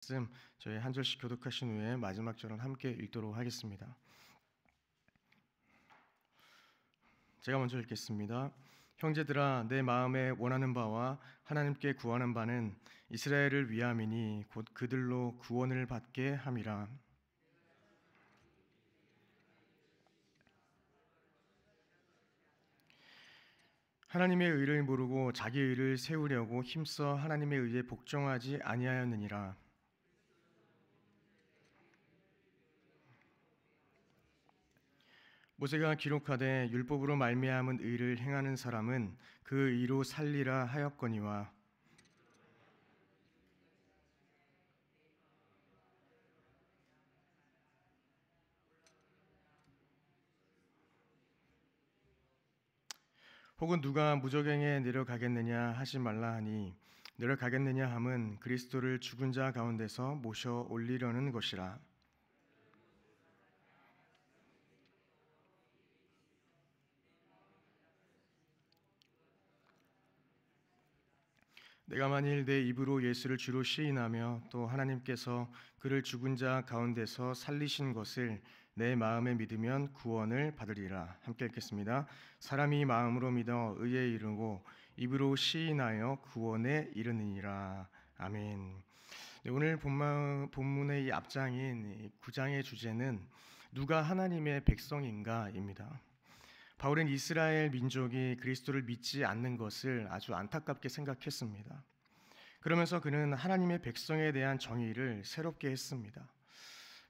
말씀 저희 한 절씩 교독하신 후에 마지막 절은 함께 읽도록 하겠습니다. 제가 먼저 읽겠습니다. 형제들아, 내 마음에 원하는 바와 하나님께 구하는 바는 이스라엘을 위함이니 곧 그들로 구원을 받게 함이라. 하나님의 의를 모르고 자기 의를 세우려고 힘써 하나님의 의에 복종하지 아니하였느니라. 모세가 기록하되 율법으로 말미암은 의를 행하는 사람은 그 의로 살리라 하였거니와 혹은 누가 무저갱에 내려가겠느냐 하지 말라 하니 내려가겠느냐 함은 그리스도를 죽은 자 가운데서 모셔 올리려는 것이라. 내가 만일 내 입으로 예수를 주로 시인하며 또 하나님께서 그를 죽은 자 가운데서 살리신 것을 내 마음에 믿으면 구원을 받으리라. 함께 읽겠습니다. 사람이 마음으로 믿어 의에 이르고 입으로 시인하여 구원에 이르느니라. 아멘. 네, 오늘 본문의 이 앞장인 9장의 주제는 누가 하나님의 백성인가입니다. 바울은 이스라엘 민족이 그리스도를 믿지 않는 것을 아주 안타깝게 생각했습니다. 그러면서 그는 하나님의 백성에 대한 정의를 새롭게 했습니다.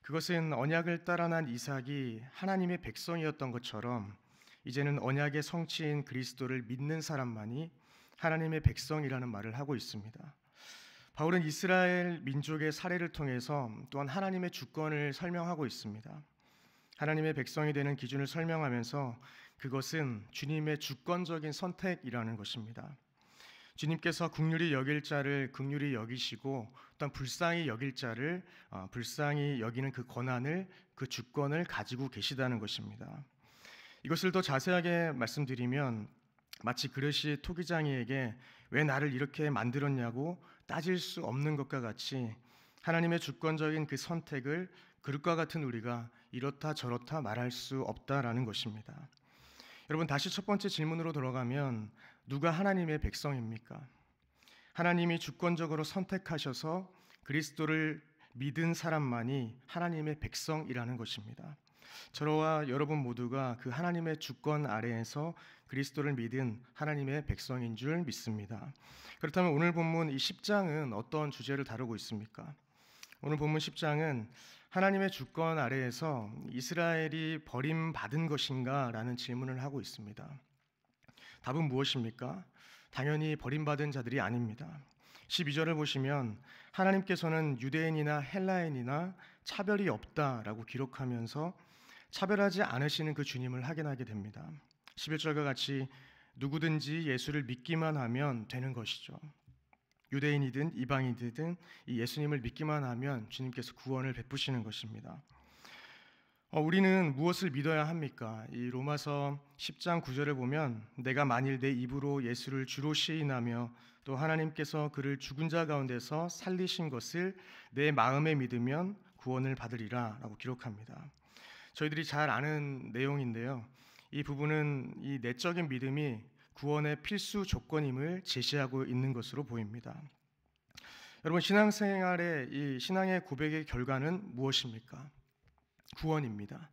그것은 언약을 따라 난 이삭이 하나님의 백성이었던 것처럼 이제는 언약의 성취인 그리스도를 믿는 사람만이 하나님의 백성이라는 말을 하고 있습니다. 바울은 이스라엘 민족의 사례를 통해서 또한 하나님의 주권을 설명하고 있습니다. 하나님의 백성이 되는 기준을 설명하면서 그것은 주님의 주권적인 선택이라는 것입니다. 주님께서 긍휼히 여길 자를 긍휼히 여기시고 또한 불쌍히 여길 자를 불쌍히 여기는 그 권한을, 그 주권을 가지고 계시다는 것입니다. 이것을 더 자세하게 말씀드리면 마치 그릇이 토기장이에게 왜 나를 이렇게 만들었냐고 따질 수 없는 것과 같이 하나님의 주권적인 그 선택을 그릇과 같은 우리가 이렇다 저렇다 말할 수 없다라는 것입니다. 여러분, 다시 첫 번째 질문으로 돌아가면 누가 하나님의 백성입니까? 하나님이 주권적으로 선택하셔서 그리스도를 믿은 사람만이 하나님의 백성이라는 것입니다. 저와 여러분 모두가 그 하나님의 주권 아래에서 그리스도를 믿은 하나님의 백성인 줄 믿습니다. 그렇다면 오늘 본문 이 10장은 어떤 주제를 다루고 있습니까? 오늘 본문 10장은 하나님의 주권 아래에서 이스라엘이 버림받은 것인가? 라는 질문을 하고 있습니다. 답은 무엇입니까? 당연히 버림받은 자들이 아닙니다. 12절을 보시면 하나님께서는 유대인이나 헬라인이나 차별이 없다라고 기록하면서 차별하지 않으시는 그 주님을 확인하게 됩니다. 11절과 같이 누구든지 예수를 믿기만 하면 되는 것이죠. 유대인이든 이방인이든 이 예수님을 믿기만 하면 주님께서 구원을 베푸시는 것입니다. 우리는 무엇을 믿어야 합니까? 이 로마서 10장 9절을 보면 내가 만일 내 입으로 예수를 주로 시인하며 또 하나님께서 그를 죽은 자 가운데서 살리신 것을 내 마음에 믿으면 구원을 받으리라 라고 기록합니다. 저희들이 잘 아는 내용인데요. 이 부분은 이 내적인 믿음이 구원의 필수 조건임을 제시하고 있는 것으로 보입니다. 여러분, 신앙생활의 이 신앙의 고백의 결과는 무엇입니까? 구원입니다.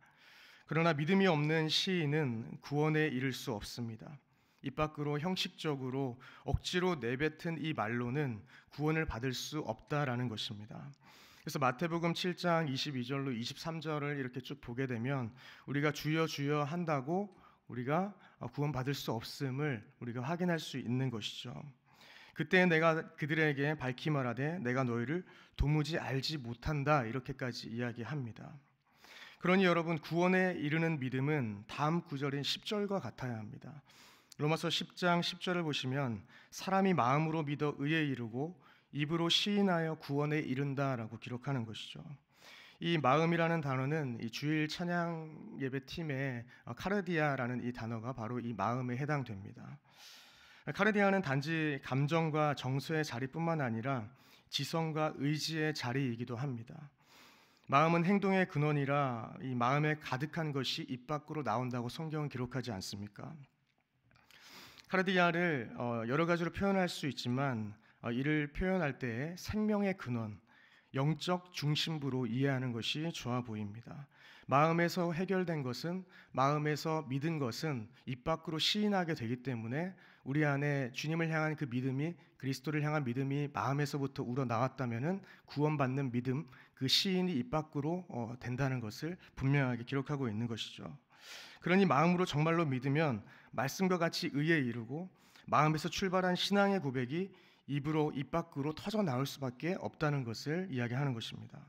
그러나 믿음이 없는 시인은 구원에 이를 수 없습니다. 입 밖으로 형식적으로 억지로 내뱉은 이 말로는 구원을 받을 수 없다라는 것입니다. 그래서 마태복음 7장 22절로 23절을 이렇게 쭉 보게 되면 우리가 주여 주여 한다고 우리가 구원받을 수 없음을 우리가 확인할 수 있는 것이죠. 그때 내가 그들에게 밝히 말하되 내가 너희를 도무지 알지 못한다 이렇게까지 이야기합니다. 그러니 여러분, 구원에 이르는 믿음은 다음 구절인 10절과 같아야 합니다. 로마서 10장 10절을 보시면 사람이 마음으로 믿어 의에 이르고 입으로 시인하여 구원에 이른다라고 기록하는 것이죠. 이 마음이라는 단어는 이 주일 찬양 예배팀의 카르디아라는 이 단어가 바로 이 마음에 해당됩니다. 카르디아는 단지 감정과 정서의 자리뿐만 아니라 지성과 의지의 자리이기도 합니다. 마음은 행동의 근원이라 이 마음에 가득한 것이 입 밖으로 나온다고 성경은 기록하지 않습니까? 카르디아를 여러 가지로 표현할 수 있지만 이를 표현할 때 생명의 근원, 영적 중심부로 이해하는 것이 좋아 보입니다. 마음에서 해결된 것은, 마음에서 믿은 것은 입 밖으로 시인하게 되기 때문에 우리 안에 주님을 향한 그 믿음이, 그리스도를 향한 믿음이 마음에서부터 우러나왔다면 구원받는 믿음, 그 시인이 입 밖으로 된다는 것을 분명하게 기록하고 있는 것이죠. 그러니 마음으로 정말로 믿으면 말씀과 같이 의에 이르고, 마음에서 출발한 신앙의 고백이 입 밖으로 터져 나올 수밖에 없다는 것을 이야기하는 것입니다.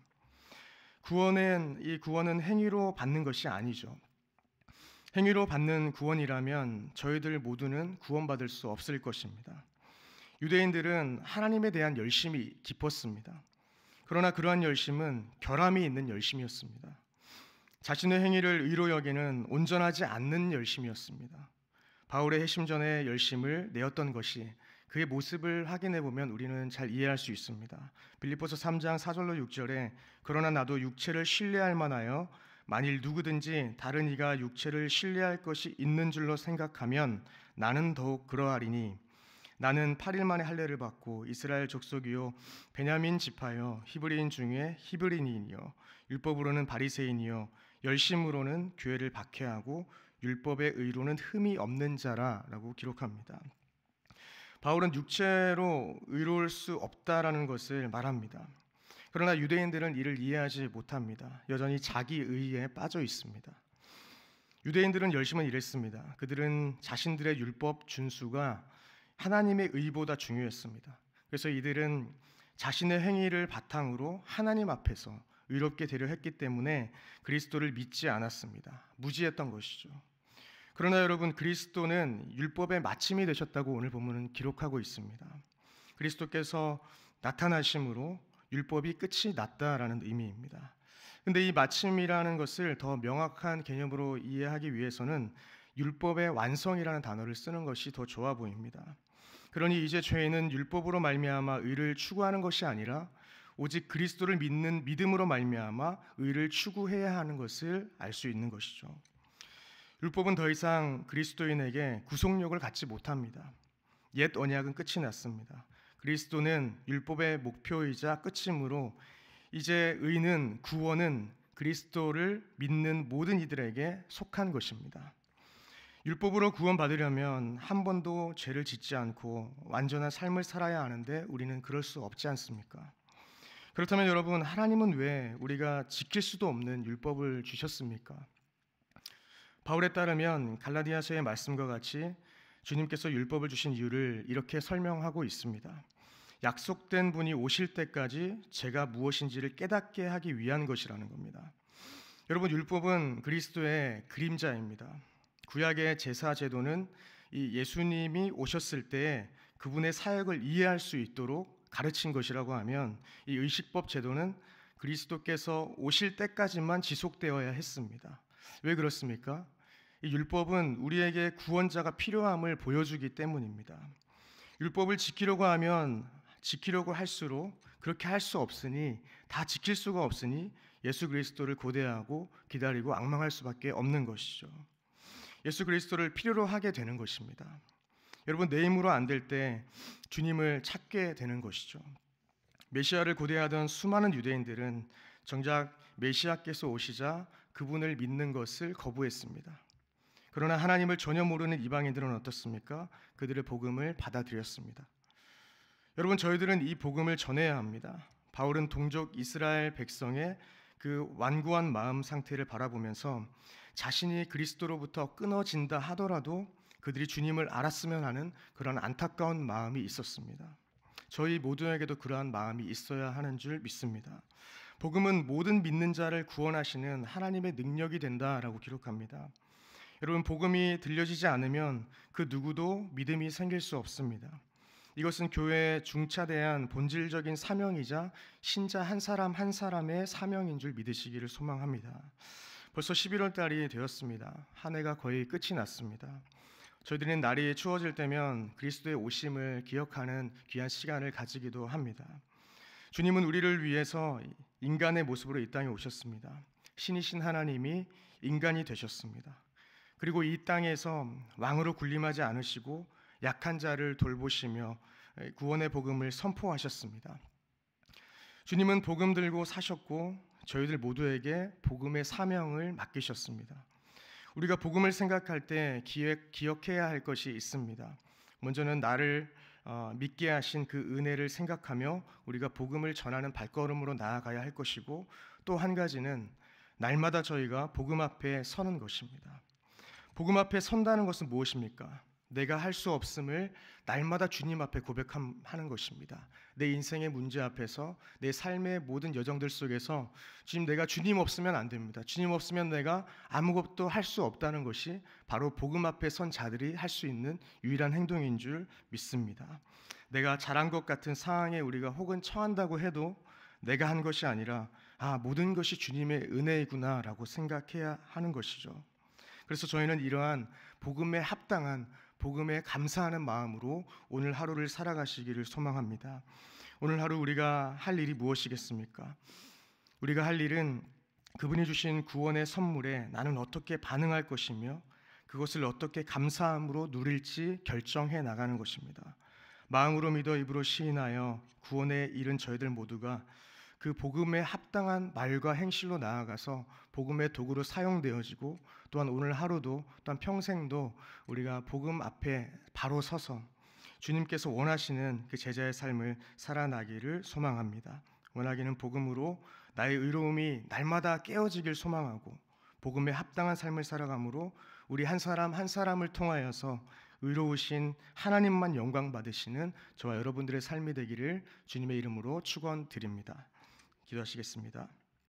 구원은 행위로 받는 것이 아니죠. 행위로 받는 구원이라면 저희들 모두는 구원받을 수 없을 것입니다. 유대인들은 하나님에 대한 열심이 깊었습니다. 그러나 그러한 열심은 결함이 있는 열심이었습니다. 자신의 행위를 의로 여기는 온전하지 않는 열심이었습니다. 바울의 회심전의 열심을 내었던 것이, 그의 모습을 확인해 보면 우리는 잘 이해할 수 있습니다. 빌립보서 3장 4절로 6절에 그러나 나도 육체를 신뢰할 만하여 만일 누구든지 다른 이가 육체를 신뢰할 것이 있는 줄로 생각하면 나는 더욱 그러하리니 나는 8일 만에 할례를 받고 이스라엘 족속이요 베냐민 지파요 히브리인 중에 히브리인이요 율법으로는 바리새인이요 열심으로는 교회를 박해하고 율법의 의로는 흠이 없는 자라라고 기록합니다. 바울은 육체로 의로울 수 없다라는 것을 말합니다. 그러나 유대인들은 이를 이해하지 못합니다. 여전히 자기 의에 빠져 있습니다. 유대인들은 열심은 이랬습니다. 그들은 자신들의 율법 준수가 하나님의 의보다 중요했습니다. 그래서 이들은 자신의 행위를 바탕으로 하나님 앞에서 의롭게 되려 했기 때문에 그리스도를 믿지 않았습니다. 무지했던 것이죠. 그러나 여러분, 그리스도는 율법의 마침이 되셨다고 오늘 본문은 기록하고 있습니다. 그리스도께서 나타나심으로 율법이 끝이 났다라는 의미입니다. 근데 이 마침이라는 것을 더 명확한 개념으로 이해하기 위해서는 율법의 완성이라는 단어를 쓰는 것이 더 좋아 보입니다. 그러니 이제 죄인은 율법으로 말미암아 의를 추구하는 것이 아니라 오직 그리스도를 믿는 믿음으로 말미암아 의를 추구해야 하는 것을 알 수 있는 것이죠. 율법은 더 이상 그리스도인에게 구속력을 갖지 못합니다. 옛 언약은 끝이 났습니다. 그리스도는 율법의 목표이자 끝이므로 이제 의는, 구원은 그리스도를 믿는 모든 이들에게 속한 것입니다. 율법으로 구원받으려면 한 번도 죄를 짓지 않고 완전한 삶을 살아야 하는데 우리는 그럴 수 없지 않습니까? 그렇다면 여러분, 하나님은 왜 우리가 지킬 수도 없는 율법을 주셨습니까? 바울에 따르면 갈라디아서의 말씀과 같이 주님께서 율법을 주신 이유를 이렇게 설명하고 있습니다. 약속된 분이 오실 때까지 제가 무엇인지를 깨닫게 하기 위한 것이라는 겁니다. 여러분, 율법은 그리스도의 그림자입니다. 구약의 제사 제도는 이 예수님이 오셨을 때 그분의 사역을 이해할 수 있도록 가르친 것이라고 하면, 이 의식법 제도는 그리스도께서 오실 때까지만 지속되어야 했습니다. 왜 그렇습니까? 이 율법은 우리에게 구원자가 필요함을 보여주기 때문입니다. 율법을 지키려고 하면 지키려고 할수록 그렇게 할 수 없으니, 다 지킬 수가 없으니 예수 그리스도를 고대하고 기다리고 앙망할 수밖에 없는 것이죠. 예수 그리스도를 필요로 하게 되는 것입니다. 여러분, 내 힘으로 안 될 때 주님을 찾게 되는 것이죠. 메시아를 고대하던 수많은 유대인들은 정작 메시아께서 오시자 그분을 믿는 것을 거부했습니다. 그러나 하나님을 전혀 모르는 이방인들은 어떻습니까? 그들의 복음을 받아들였습니다. 여러분, 저희들은 이 복음을 전해야 합니다. 바울은 동족 이스라엘 백성의 그 완고한 마음 상태를 바라보면서 자신이 그리스도로부터 끊어진다 하더라도 그들이 주님을 알았으면 하는 그런 안타까운 마음이 있었습니다. 저희 모두에게도 그러한 마음이 있어야 하는 줄 믿습니다. 복음은 모든 믿는 자를 구원하시는 하나님의 능력이 된다라고 기록합니다. 여러분, 복음이 들려지지 않으면 그 누구도 믿음이 생길 수 없습니다. 이것은 교회의 중차대한 본질적인 사명이자 신자 한 사람 한 사람의 사명인 줄 믿으시기를 소망합니다. 벌써 11월 달이 되었습니다. 한 해가 거의 끝이 났습니다. 저희들은 날이 추워질 때면 그리스도의 오심을 기억하는 귀한 시간을 가지기도 합니다. 주님은 우리를 위해서 인간의 모습으로 이 땅에 오셨습니다. 신이신 하나님이 인간이 되셨습니다. 그리고 이 땅에서 왕으로 군림하지 않으시고 약한 자를 돌보시며 구원의 복음을 선포하셨습니다. 주님은 복음 들고 사셨고 저희들 모두에게 복음의 사명을 맡기셨습니다. 우리가 복음을 생각할 때 기억해야 할 것이 있습니다. 먼저는 나를 믿게 하신 그 은혜를 생각하며 우리가 복음을 전하는 발걸음으로 나아가야 할 것이고, 또 한 가지는 날마다 저희가 복음 앞에 서는 것입니다. 복음 앞에 선다는 것은 무엇입니까? 내가 할 수 없음을 날마다 주님 앞에 고백하는 것입니다. 내 인생의 문제 앞에서, 내 삶의 모든 여정들 속에서 지금 내가 주님 없으면 안 됩니다. 주님 없으면 내가 아무것도 할 수 없다는 것이 바로 복음 앞에 선 자들이 할 수 있는 유일한 행동인 줄 믿습니다. 내가 잘한 것 같은 상황에 우리가 혹은 처한다고 해도 내가 한 것이 아니라 모든 것이 주님의 은혜이구나 라고 생각해야 하는 것이죠. 그래서 저희는 이러한 복음에 합당한, 복음에 감사하는 마음으로 오늘 하루를 살아가시기를 소망합니다. 오늘 하루 우리가 할 일이 무엇이겠습니까? 우리가 할 일은 그분이 주신 구원의 선물에 나는 어떻게 반응할 것이며 그것을 어떻게 감사함으로 누릴지 결정해 나가는 것입니다. 마음으로 믿어 입으로 시인하여 구원에 이른 저희들 모두가 그 복음에 합당한 말과 행실로 나아가서 복음의 도구로 사용되어지고, 또한 오늘 하루도 또한 평생도 우리가 복음 앞에 바로 서서 주님께서 원하시는 그 제자의 삶을 살아나기를 소망합니다. 원하기는 복음으로 나의 의로움이 날마다 깨어지길 소망하고, 복음에 합당한 삶을 살아감으로 우리 한 사람 한 사람을 통하여서 의로우신 하나님만 영광 받으시는 저와 여러분들의 삶이 되기를 주님의 이름으로 축원드립니다. 기도하시겠습니다.